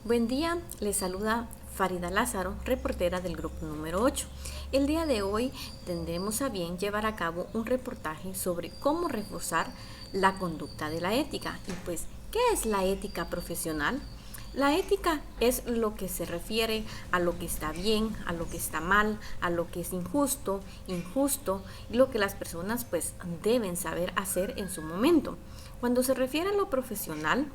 Buen día, les saluda Farida Lázaro, reportera del grupo número 8. El día de hoy tendremos a bien llevar a cabo un reportaje sobre cómo reforzar la conducta de la ética. Y pues, ¿qué es la ética profesional? La ética es lo que se refiere a lo que está bien, a lo que está mal, a lo que es injusto, y lo que las personas pues deben saber hacer en su momento. Cuando se refiere a lo profesional,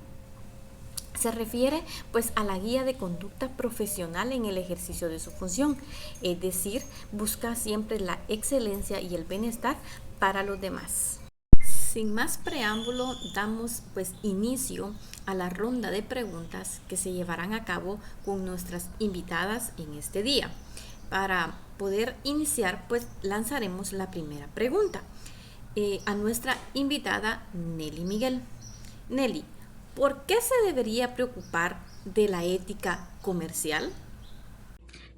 se refiere pues a la guía de conducta profesional en el ejercicio de su función, es decir, busca siempre la excelencia y el bienestar para los demás. Sin más preámbulo, damos pues inicio a la ronda de preguntas que se llevarán a cabo con nuestras invitadas en este día. Para poder iniciar, pues lanzaremos la primera pregunta a nuestra invitada Nelly Miguel. Nelly, ¿por qué se debería preocupar de la ética comercial?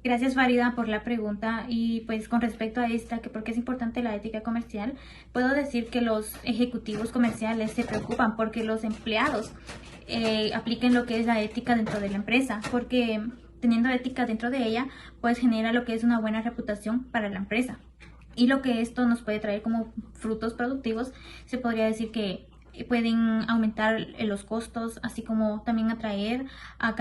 Gracias, Farida, por la pregunta. Y pues con respecto a esta, que por qué es importante la ética comercial, puedo decir que los ejecutivos comerciales se preocupan porque los empleados apliquen lo que es la ética dentro de la empresa, porque teniendo ética dentro de ella, pues genera lo que es una buena reputación para la empresa. Y lo que esto nos puede traer como frutos productivos, se podría decir que pueden aumentar los costos, así como también atraer a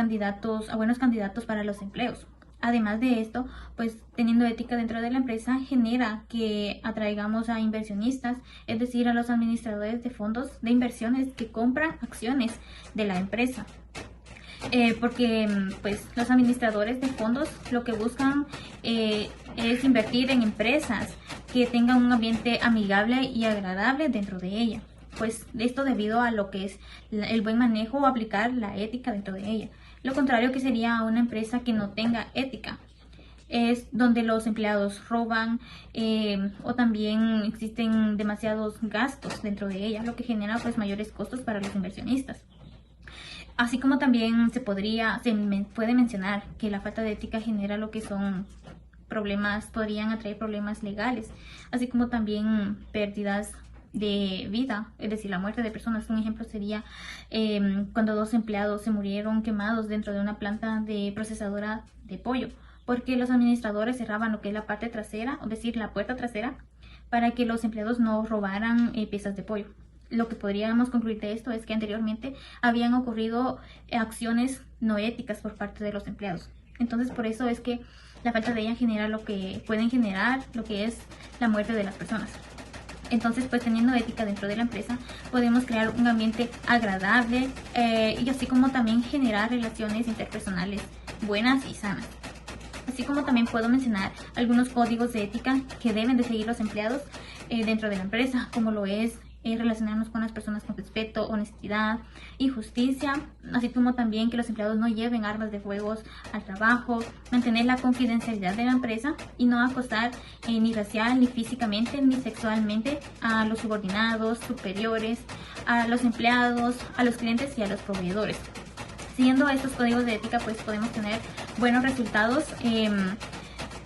buenos candidatos para los empleos. Además de esto, pues teniendo ética dentro de la empresa genera que atraigamos a inversionistas, es decir, a los administradores de fondos de inversiones que compran acciones de la empresa. Porque pues los administradores de fondos lo que buscan es invertir en empresas que tengan un ambiente amigable y agradable dentro de ella. Pues esto debido a lo que es el buen manejo o aplicar la ética dentro de ella. Lo contrario que sería una empresa que no tenga ética, es donde los empleados roban o también existen demasiados gastos dentro de ella, lo que genera pues mayores costos para los inversionistas. Así como también se puede mencionar que la falta de ética genera lo que son podrían atraer problemas legales, así como también pérdidas de vida, es decir, la muerte de personas. Un ejemplo sería cuando 2 empleados se murieron quemados dentro de una planta de procesadora de pollo, porque los administradores cerraban lo que es la parte trasera, es decir, la puerta trasera, para que los empleados no robaran piezas de pollo. Lo que podríamos concluir de esto es que anteriormente habían ocurrido acciones no éticas por parte de los empleados. Entonces, por eso es que la falta de ella genera lo que pueden generar, lo que es la muerte de las personas. Entonces, pues teniendo ética dentro de la empresa, podemos crear un ambiente agradable y así como también generar relaciones interpersonales buenas y sanas. Así como también puedo mencionar algunos códigos de ética que deben de seguir los empleados dentro de la empresa, como lo es relacionarnos con las personas con respeto, honestidad y justicia, así como también que los empleados no lleven armas de fuego al trabajo, mantener la confidencialidad de la empresa y no acosar ni racial, ni físicamente, ni sexualmente a los subordinados, superiores, a los empleados, a los clientes y a los proveedores. Siguiendo estos códigos de ética, pues podemos tener buenos resultados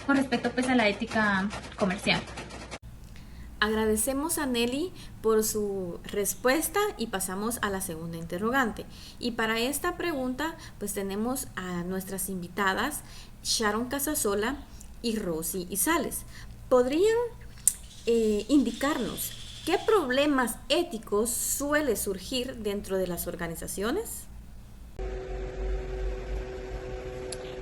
con respecto pues a la ética comercial. Agradecemos a Nelly por su respuesta y pasamos a la segunda interrogante. Y para esta pregunta, pues tenemos a nuestras invitadas Sharon Casasola y Rosy Izales. ¿Podrían indicarnos qué problemas éticos suele surgir dentro de las organizaciones?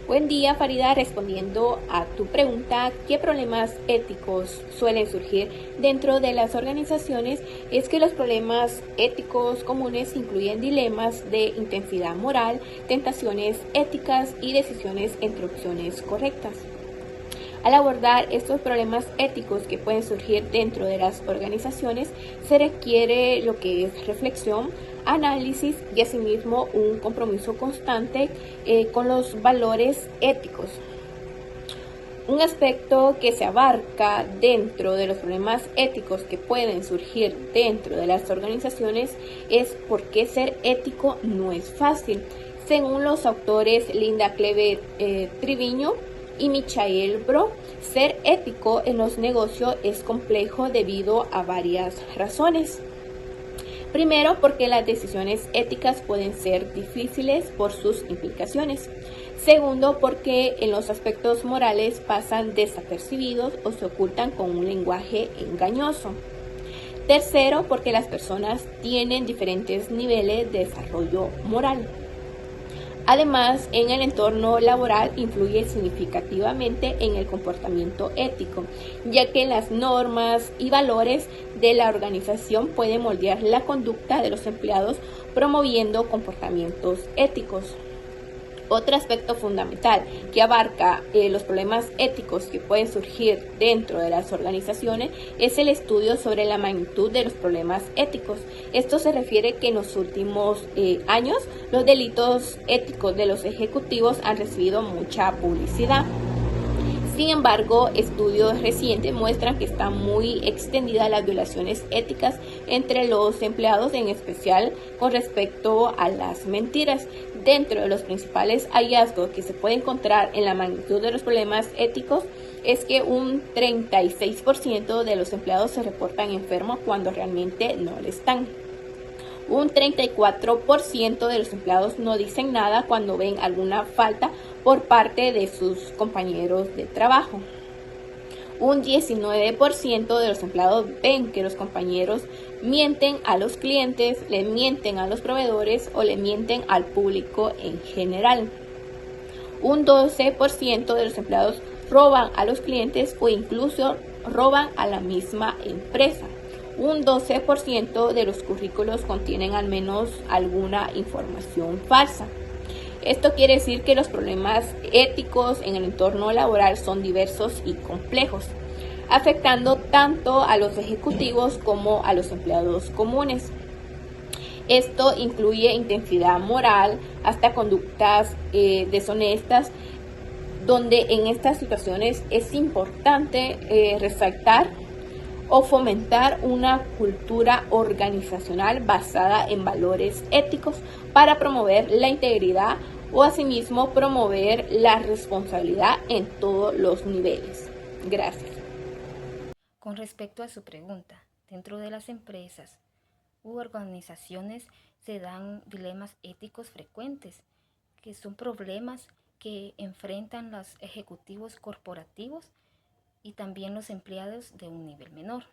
Buen día, Farida. Respondiendo a tu pregunta, ¿qué problemas éticos suelen surgir dentro de las organizaciones? Es que los problemas éticos comunes incluyen dilemas de intensidad moral, tentaciones éticas y decisiones entre opciones correctas. Al abordar estos problemas éticos que pueden surgir dentro de las organizaciones, se requiere lo que es reflexión, análisis y asimismo un compromiso constante con los valores éticos. Un aspecto que se abarca dentro de los problemas éticos que pueden surgir dentro de las organizaciones es por qué ser ético no es fácil. Según los autores Linda Clever Triviño y Michael Bro, ser ético en los negocios es complejo debido a varias razones. Primero, porque las decisiones éticas pueden ser difíciles por sus implicaciones. Segundo, porque en los aspectos morales pasan desapercibidos o se ocultan con un lenguaje engañoso. Tercero, porque las personas tienen diferentes niveles de desarrollo moral. Además, en el entorno laboral influye significativamente en el comportamiento ético, ya que las normas y valores de la organización pueden moldear la conducta de los empleados promoviendo comportamientos éticos. Otro aspecto fundamental que abarca los problemas éticos que pueden surgir dentro de las organizaciones es el estudio sobre la magnitud de los problemas éticos. Esto se refiere que en los últimos años los delitos éticos de los ejecutivos han recibido mucha publicidad. Sin embargo, estudios recientes muestran que están muy extendidas las violaciones éticas entre los empleados, en especial con respecto a las mentiras. Dentro de los principales hallazgos que se puede encontrar en la magnitud de los problemas éticos es que un 36% de los empleados se reportan enfermos cuando realmente no lo están. Un 34% de los empleados no dicen nada cuando ven alguna falta por parte de sus compañeros de trabajo. Un 19% de los empleados ven que los compañeros mienten a los clientes, le mienten a los proveedores o le mienten al público en general. Un 12% de los empleados roban a los clientes o incluso roban a la misma empresa. Un 12% de los currículos contienen al menos alguna información falsa. Esto quiere decir que los problemas éticos en el entorno laboral son diversos y complejos, afectando tanto a los ejecutivos como a los empleados comunes. Esto incluye intensidad moral hasta conductas deshonestas, donde en estas situaciones es importante resaltar o fomentar una cultura organizacional basada en valores éticos para promover la integridad o asimismo promover la responsabilidad en todos los niveles. Gracias. Con respecto a su pregunta, dentro de las empresas u organizaciones se dan dilemas éticos frecuentes, que son problemas que enfrentan los ejecutivos corporativos y también los empleados de un nivel menor,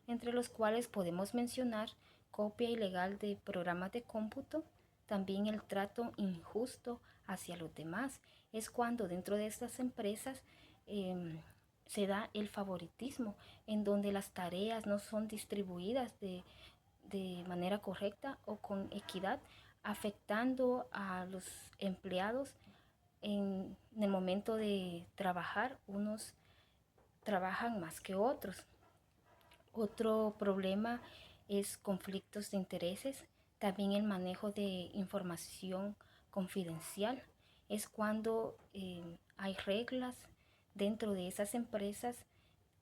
entre los cuales podemos mencionar copia ilegal de programas de cómputo, también el trato injusto hacia los demás. Es cuando dentro de estas empresas se da el favoritismo, en donde las tareas no son distribuidas de manera correcta o con equidad, afectando a los empleados en el momento de trabajar. Unos trabajan más que otros. Otro problema es conflictos de intereses, también el manejo de información confidencial. Es cuando hay reglas dentro de esas empresas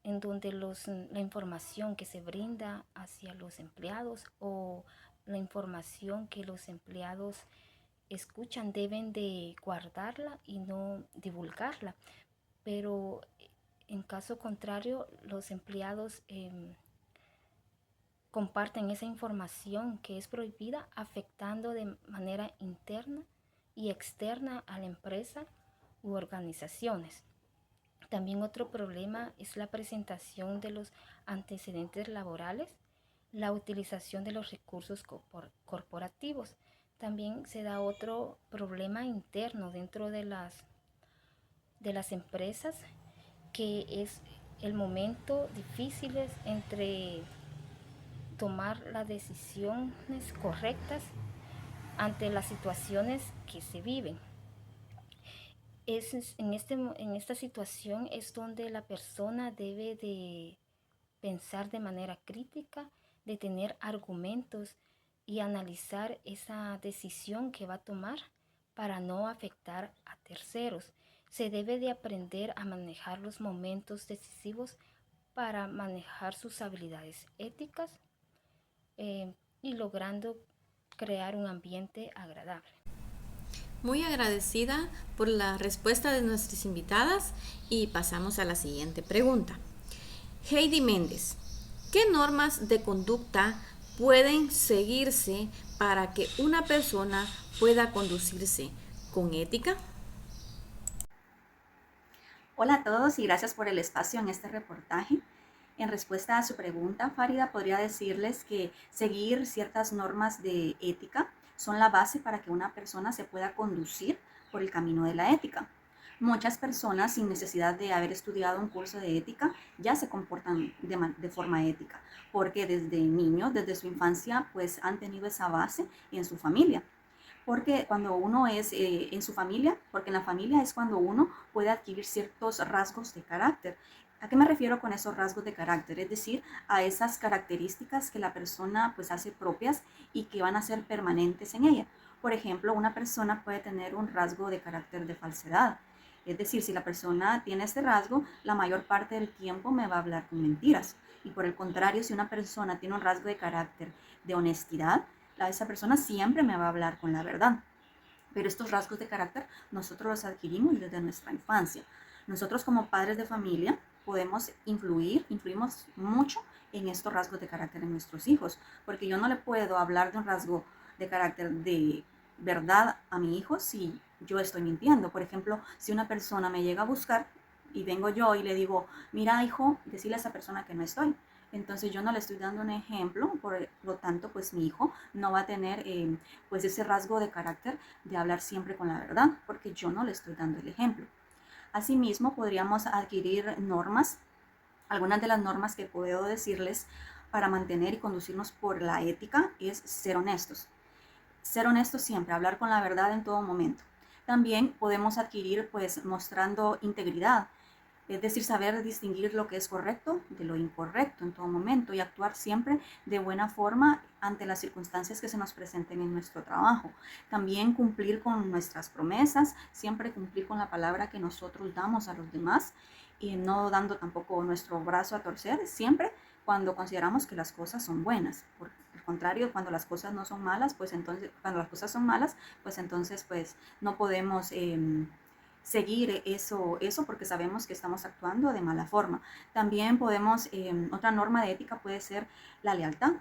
en donde la información que se brinda hacia los empleados o la información que los empleados escuchan deben de guardarla y no divulgarla. Pero en caso contrario, los empleados comparten esa información que es prohibida, afectando de manera interna y externa a la empresa u organizaciones. También otro problema es la presentación de los antecedentes laborales, la utilización de los recursos corporativos. También se da otro problema interno dentro de las empresas, que es el momento difícil entre tomar las decisiones correctas ante las situaciones que se viven. En esta situación es donde la persona debe de pensar de manera crítica, de tener argumentos y analizar esa decisión que va a tomar para no afectar a terceros. Se debe de aprender a manejar los momentos decisivos para manejar sus habilidades éticas y logrando crear un ambiente agradable. Muy agradecida por la respuesta de nuestras invitadas y pasamos a la siguiente pregunta. Heidi Méndez, ¿qué normas de conducta pueden seguirse para que una persona pueda conducirse con ética? Hola a todos y gracias por el espacio en este reportaje. En respuesta a su pregunta, Farida, podría decirles que seguir ciertas normas de ética son la base para que una persona se pueda conducir por el camino de la ética. Muchas personas, sin necesidad de haber estudiado un curso de ética, ya se comportan de forma ética, porque desde niños, desde su infancia, pues han tenido esa base en su familia. Porque cuando uno es en su familia, porque en la familia es cuando uno puede adquirir ciertos rasgos de carácter. ¿A qué me refiero con esos rasgos de carácter? Es decir, a esas características que la persona pues hace propias y que van a ser permanentes en ella. Por ejemplo, una persona puede tener un rasgo de carácter de falsedad. Es decir, si la persona tiene este rasgo, la mayor parte del tiempo me va a hablar con mentiras. Y por el contrario, si una persona tiene un rasgo de carácter de honestidad, esa persona siempre me va a hablar con la verdad. Pero estos rasgos de carácter nosotros los adquirimos desde nuestra infancia. Nosotros como padres de familia podemos influimos mucho en estos rasgos de carácter en nuestros hijos, porque yo no le puedo hablar de un rasgo de carácter de verdad a mi hijo si yo estoy mintiendo. Por ejemplo, si una persona me llega a buscar y vengo yo y le digo, mira hijo, decirle a esa persona que no estoy. Entonces yo no le estoy dando un ejemplo, por lo tanto pues mi hijo no va a tener pues ese rasgo de carácter de hablar siempre con la verdad, porque yo no le estoy dando el ejemplo. Asimismo podríamos adquirir normas, algunas de las normas que puedo decirles para mantener y conducirnos por la ética es ser honestos. Ser honestos siempre, hablar con la verdad en todo momento. También podemos adquirir pues mostrando integridad, es decir, saber distinguir lo que es correcto de lo incorrecto en todo momento y actuar siempre de buena forma ante las circunstancias que se nos presenten en nuestro trabajo. También cumplir con nuestras promesas, siempre cumplir con la palabra que nosotros damos a los demás y no dando tampoco nuestro brazo a torcer, siempre cuando consideramos que las cosas son buenas. Por el contrario, cuando las cosas no son malas, pues entonces, cuando las cosas son malas, pues entonces pues no podemos seguir eso porque sabemos que estamos actuando de mala forma. También podemos, otra norma de ética puede ser la lealtad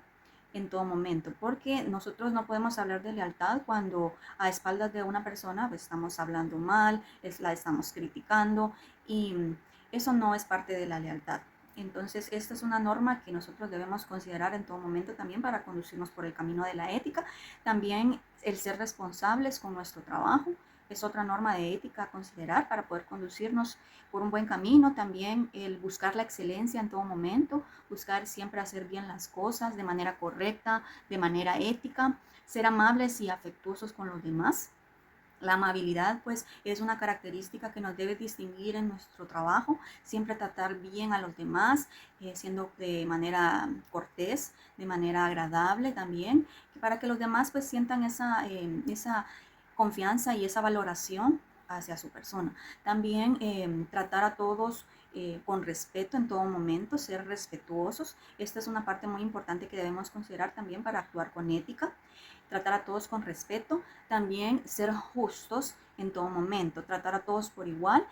en todo momento, porque nosotros no podemos hablar de lealtad cuando a espaldas de una persona pues, estamos hablando mal, la estamos criticando y eso no es parte de la lealtad. Entonces, esta es una norma que nosotros debemos considerar en todo momento también para conducirnos por el camino de la ética. También el ser responsables con nuestro trabajo es otra norma de ética a considerar para poder conducirnos por un buen camino. También el buscar la excelencia en todo momento, buscar siempre hacer bien las cosas de manera correcta, de manera ética, ser amables y afectuosos con los demás. La amabilidad pues es una característica que nos debe distinguir en nuestro trabajo, siempre tratar bien a los demás, siendo de manera cortés, de manera agradable también, para que los demás pues sientan esa confianza y esa valoración hacia su persona. También tratar a todos con respeto en todo momento, ser respetuosos. Esta es una parte muy importante que debemos considerar también para actuar con ética. Tratar a todos con respeto, también ser justos en todo momento, tratar a todos por igual,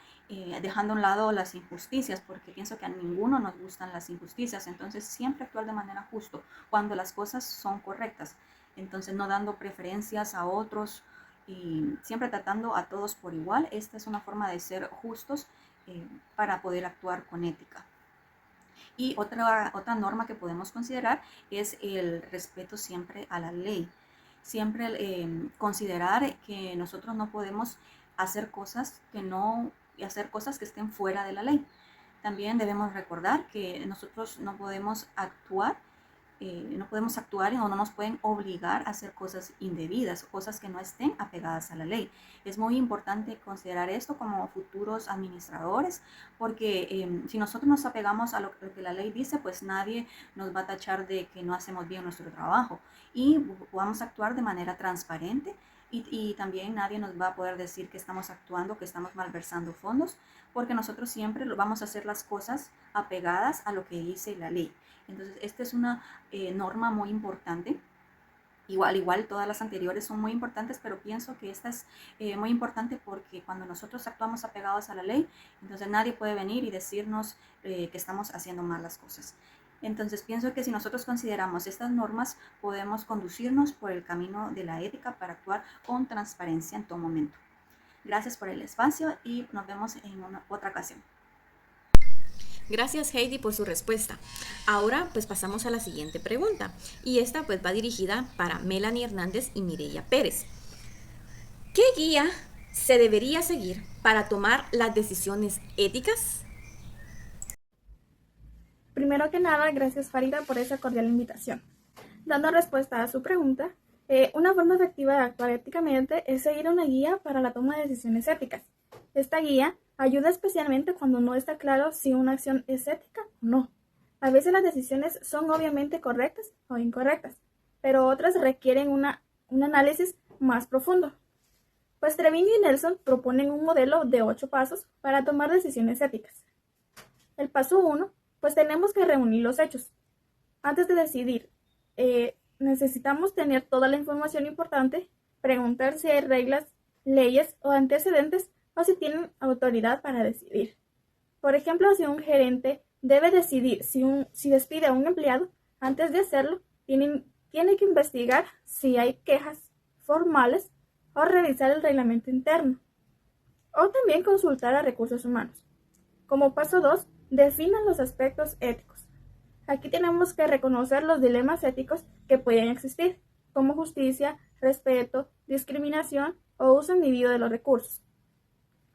dejando a un lado las injusticias, porque pienso que a ninguno nos gustan las injusticias, entonces siempre actuar de manera justa cuando las cosas son correctas, entonces no dando preferencias a otros y siempre tratando a todos por igual. Esta es una forma de ser justos para poder actuar con ética. Y otra norma que podemos considerar es el respeto siempre a la ley. Siempre considerar que nosotros no podemos hacer cosas que estén fuera de la ley. También debemos recordar que nosotros no podemos actuar o no nos pueden obligar a hacer cosas indebidas, cosas que no estén apegadas a la ley. Es muy importante considerar esto como futuros administradores, porque si nosotros nos apegamos a lo que la ley dice, pues nadie nos va a tachar de que no hacemos bien nuestro trabajo y vamos a actuar de manera transparente. Y también nadie nos va a poder decir que estamos actuando, que estamos malversando fondos, porque nosotros siempre vamos a hacer las cosas apegadas a lo que dice la ley. Entonces, esta es una norma muy importante. Igual todas las anteriores son muy importantes, pero pienso que esta es muy importante porque cuando nosotros actuamos apegados a la ley, entonces nadie puede venir y decirnos que estamos haciendo mal las cosas. Entonces pienso que si nosotros consideramos estas normas, podemos conducirnos por el camino de la ética para actuar con transparencia en todo momento. Gracias por el espacio y nos vemos en otra ocasión. Gracias Heidi por su respuesta. Ahora pues pasamos a la siguiente pregunta y esta pues va dirigida para Melanie Hernández y Mireya Pérez. ¿Qué guía se debería seguir para tomar las decisiones éticas? Primero que nada, gracias Farida por esa cordial invitación. Dando respuesta a su pregunta, una forma efectiva de actuar éticamente es seguir una guía para la toma de decisiones éticas. Esta guía ayuda especialmente cuando no está claro si una acción es ética o no. A veces las decisiones son obviamente correctas o incorrectas, pero otras requieren un análisis más profundo. Pues Treviño y Nelson proponen un modelo de 8 pasos para tomar decisiones éticas. El paso 1, pues tenemos que reunir los hechos. Antes de decidir, necesitamos tener toda la información importante, preguntar si hay reglas, leyes o antecedentes o si tienen autoridad para decidir. Por ejemplo, si un gerente debe decidir si despide a un empleado, antes de hacerlo, tiene que investigar si hay quejas formales o revisar el reglamento interno. O también consultar a recursos humanos. Como paso 2, definan los aspectos éticos. Aquí tenemos que reconocer los dilemas éticos que pueden existir, como justicia, respeto, discriminación o uso indebido de los recursos.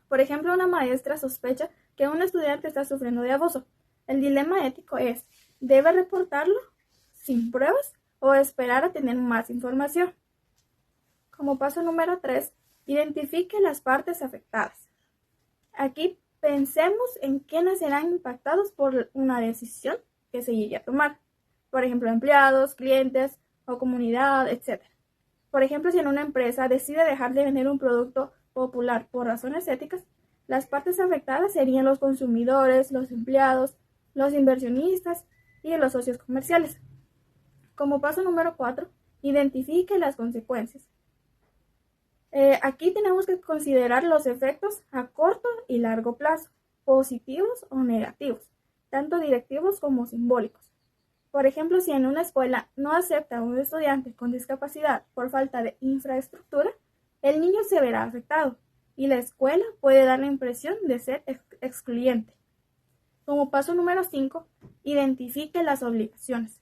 Por ejemplo, una maestra sospecha que un estudiante está sufriendo de abuso. El dilema ético es, ¿debe reportarlo sin pruebas o esperar a tener más información? Como paso número 3, identifique las partes afectadas. Aquí pensemos en quiénes serán impactados por una decisión que se llegue a tomar. Por ejemplo, empleados, clientes o comunidad, etc. Por ejemplo, si en una empresa decide dejar de vender un producto popular por razones éticas, las partes afectadas serían los consumidores, los empleados, los inversionistas y los socios comerciales. Como paso número 4, identifique las consecuencias. Aquí tenemos que considerar los efectos a corto y largo plazo, positivos o negativos, tanto directivos como simbólicos. Por ejemplo, si en una escuela no acepta a un estudiante con discapacidad por falta de infraestructura, el niño se verá afectado y la escuela puede dar la impresión de ser excluyente. Como paso número 5, identifique las obligaciones.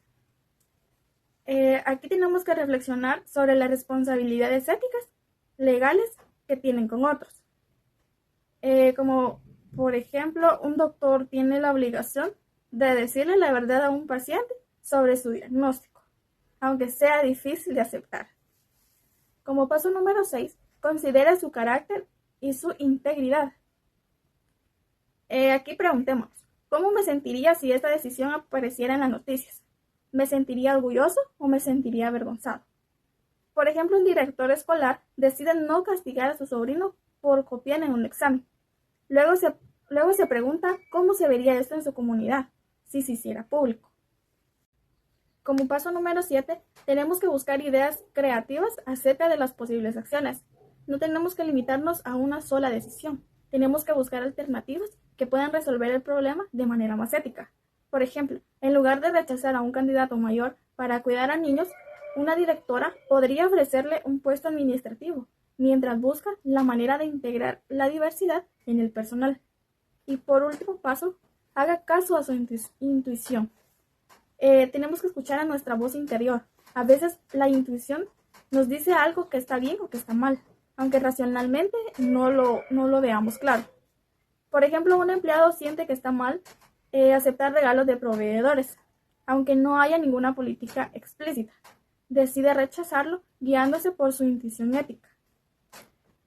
Aquí tenemos que reflexionar sobre las responsabilidades éticas legales que tienen con otros. Como por ejemplo, un doctor tiene la obligación de decirle la verdad a un paciente sobre su diagnóstico, aunque sea difícil de aceptar. Como paso número 6, considera su carácter y su integridad. Aquí preguntémonos, ¿cómo me sentiría si esta decisión apareciera en las noticias? ¿Me sentiría orgulloso o me sentiría avergonzado? Por ejemplo, un director escolar decide no castigar a su sobrino por copiar en un examen. Luego se pregunta cómo se vería esto en su comunidad, si se hiciera público. Como paso número 7, tenemos que buscar ideas creativas acerca de las posibles acciones. No tenemos que limitarnos a una sola decisión. Tenemos que buscar alternativas que puedan resolver el problema de manera más ética. Por ejemplo, en lugar de rechazar a un candidato mayor para cuidar a niños, una directora podría ofrecerle un puesto administrativo, mientras busca la manera de integrar la diversidad en el personal. Y por último paso, haga caso a su intuición. Tenemos que escuchar a nuestra voz interior. A veces la intuición nos dice algo que está bien o que está mal, aunque racionalmente no lo veamos claro. Por ejemplo, un empleado siente que está mal aceptar regalos de proveedores, aunque no haya ninguna política explícita. Decide rechazarlo guiándose por su intuición ética.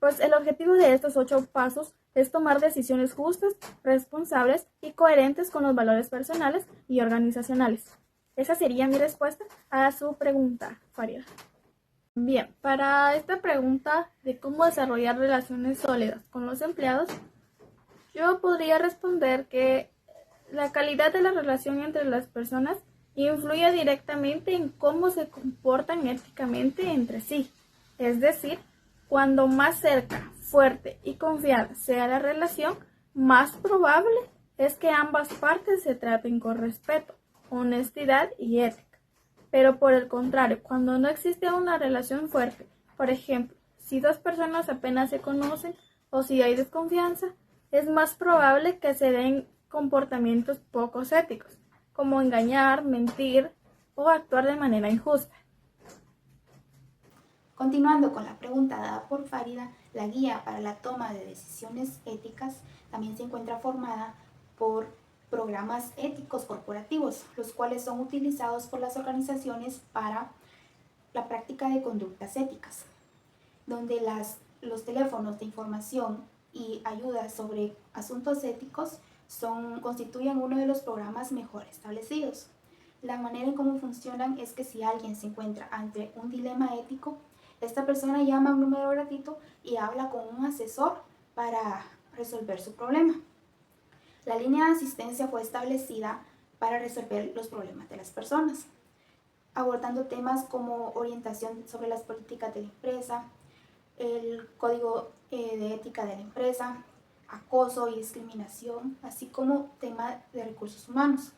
Pues el objetivo de estos 8 pasos es tomar decisiones justas, responsables y coherentes con los valores personales y organizacionales. Esa sería mi respuesta a su pregunta, Farida. Bien, para esta pregunta de cómo desarrollar relaciones sólidas con los empleados, yo podría responder que la calidad de la relación entre las personas influye directamente en cómo se comportan éticamente entre sí. Es decir, cuando más cerca, fuerte y confiada sea la relación, más probable es que ambas partes se traten con respeto, honestidad y ética. Pero por el contrario, cuando no existe una relación fuerte, por ejemplo, si dos personas apenas se conocen o si hay desconfianza, es más probable que se den comportamientos poco éticos, como engañar, mentir o actuar de manera injusta. Continuando con la pregunta dada por Farida, la guía para la toma de decisiones éticas también se encuentra formada por programas éticos corporativos, los cuales son utilizados por las organizaciones para la práctica de conductas éticas, donde los teléfonos de información y ayuda sobre asuntos éticos constituyen uno de los programas mejor establecidos. La manera en cómo funcionan es que si alguien se encuentra ante un dilema ético, esta persona llama a un número gratuito y habla con un asesor para resolver su problema. La línea de asistencia fue establecida para resolver los problemas de las personas, abordando temas como orientación sobre las políticas de la empresa, el código de ética de la empresa, acoso y discriminación, así como tema de recursos humanos.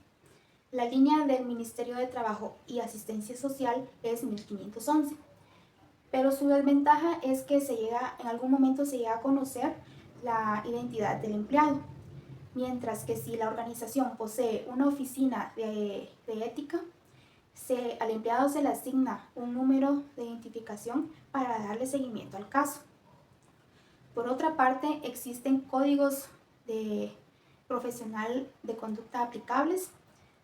La línea del Ministerio de Trabajo y Asistencia Social es 1511, pero su desventaja es que en algún momento se llega a conocer la identidad del empleado, mientras que si la organización posee una oficina de ética, al empleado se le asigna un número de identificación para darle seguimiento al caso. Por otra parte, existen códigos profesional de conducta aplicables,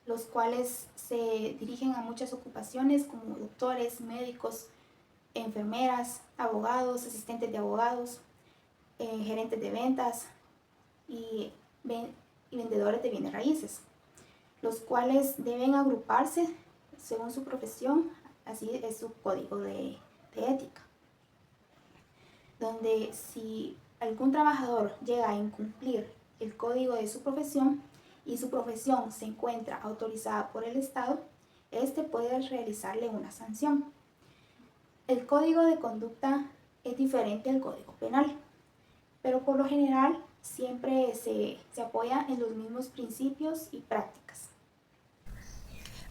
los cuales se dirigen a muchas ocupaciones como doctores, médicos, enfermeras, abogados, asistentes de abogados, gerentes de ventas y vendedores de bienes raíces, los cuales deben agruparse según su profesión, así es su código de ética, donde si algún trabajador llega a incumplir el código de su profesión y su profesión se encuentra autorizada por el Estado, este puede realizarle una sanción. El código de conducta es diferente al código penal, pero por lo general siempre se apoya en los mismos principios y prácticas.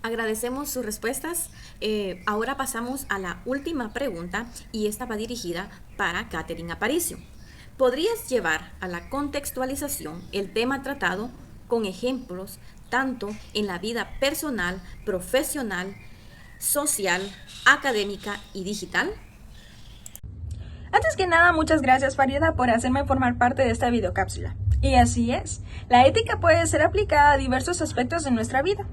Agradecemos sus respuestas. Ahora pasamos a la última pregunta y esta va dirigida para Catherine Aparicio. ¿Podrías llevar a la contextualización el tema tratado con ejemplos tanto en la vida personal, profesional, social, académica y digital? Antes que nada, muchas gracias Farida por hacerme formar parte de esta videocápsula. Y así es, la ética puede ser aplicada a diversos aspectos de nuestra vida.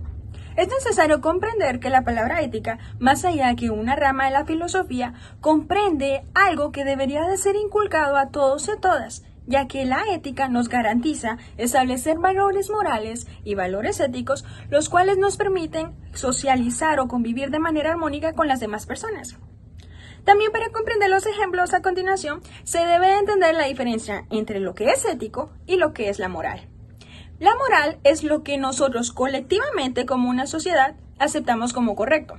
Es necesario comprender que la palabra ética, más allá que una rama de la filosofía, comprende algo que debería de ser inculcado a todos y a todas, ya que la ética nos garantiza establecer valores morales y valores éticos, los cuales nos permiten socializar o convivir de manera armónica con las demás personas. También para comprender los ejemplos a continuación, se debe entender la diferencia entre lo que es ético y lo que es la moral. La moral es lo que nosotros colectivamente como una sociedad aceptamos como correcto.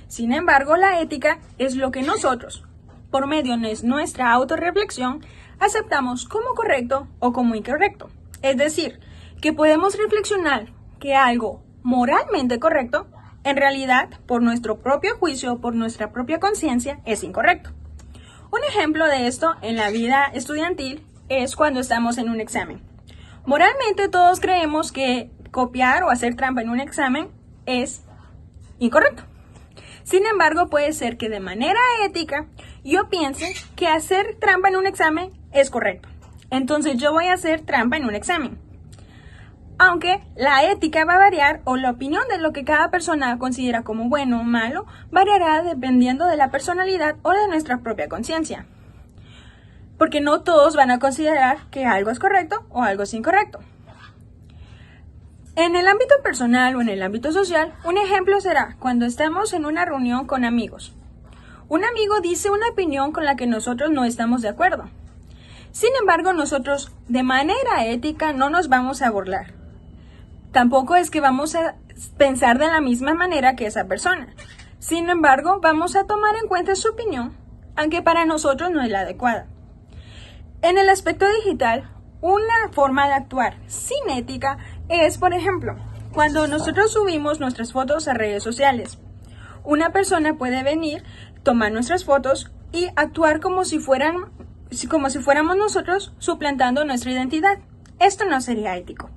Sin embargo, la ética es lo que nosotros, por medio de nuestra autorreflexión, aceptamos como correcto o como incorrecto. Es decir, que podemos reflexionar que algo moralmente correcto, en realidad, por nuestro propio juicio, por nuestra propia conciencia, es incorrecto. Un ejemplo de esto en la vida estudiantil es cuando estamos en un examen. Moralmente todos creemos que copiar o hacer trampa en un examen es incorrecto. Sin embargo, puede ser que de manera ética yo piense que hacer trampa en un examen es correcto. Entonces yo voy a hacer trampa en un examen. Aunque la ética va a variar o la opinión de lo que cada persona considera como bueno o malo variará dependiendo de la personalidad o de nuestra propia conciencia. Porque no todos van a considerar que algo es correcto o algo es incorrecto. En el ámbito personal o en el ámbito social, un ejemplo será cuando estamos en una reunión con amigos. Un amigo dice una opinión con la que nosotros no estamos de acuerdo. Sin embargo, nosotros de manera ética no nos vamos a burlar. Tampoco es que vamos a pensar de la misma manera que esa persona. Sin embargo, vamos a tomar en cuenta su opinión, aunque para nosotros no es la adecuada. En el aspecto digital, una forma de actuar sin ética es, por ejemplo, cuando nosotros subimos nuestras fotos a redes sociales. Una persona puede venir, tomar nuestras fotos y actuar como si fuéramos nosotros, suplantando nuestra identidad. Esto no sería ético.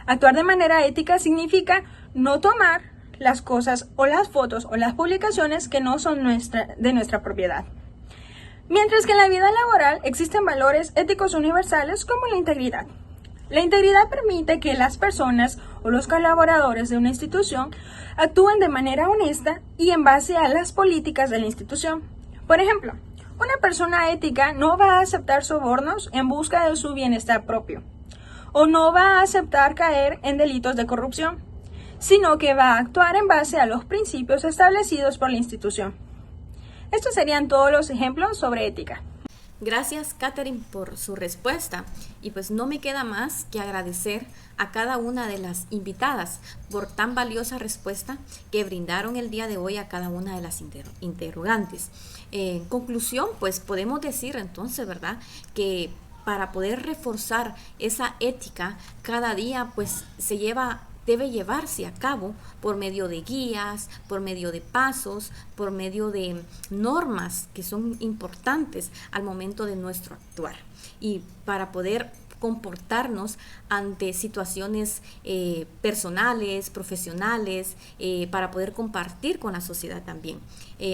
Actuar de manera ética significa no tomar las cosas o las fotos o las publicaciones que no son de nuestra propiedad. Mientras que en la vida laboral existen valores éticos universales como la integridad. La integridad permite que las personas o los colaboradores de una institución actúen de manera honesta y en base a las políticas de la institución. Por ejemplo, una persona ética no va a aceptar sobornos en busca de su bienestar propio, o no va a aceptar caer en delitos de corrupción, sino que va a actuar en base a los principios establecidos por la institución. Estos serían todos los ejemplos sobre ética. Gracias, Catherine, por su respuesta. Y pues no me queda más que agradecer a cada una de las invitadas por tan valiosa respuesta que brindaron el día de hoy a cada una de las interrogantes. En conclusión, pues podemos decir entonces, ¿verdad?, que para poder reforzar esa ética cada día, pues debe llevarse a cabo por medio de guías, por medio de pasos, por medio de normas que son importantes al momento de nuestro actuar. Y para poder comportarnos ante situaciones personales, profesionales, para poder compartir con la sociedad también.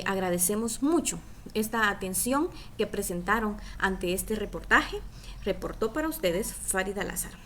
Agradecemos mucho esta atención que presentaron ante este reportaje. Reportó para ustedes Farida Lázaro.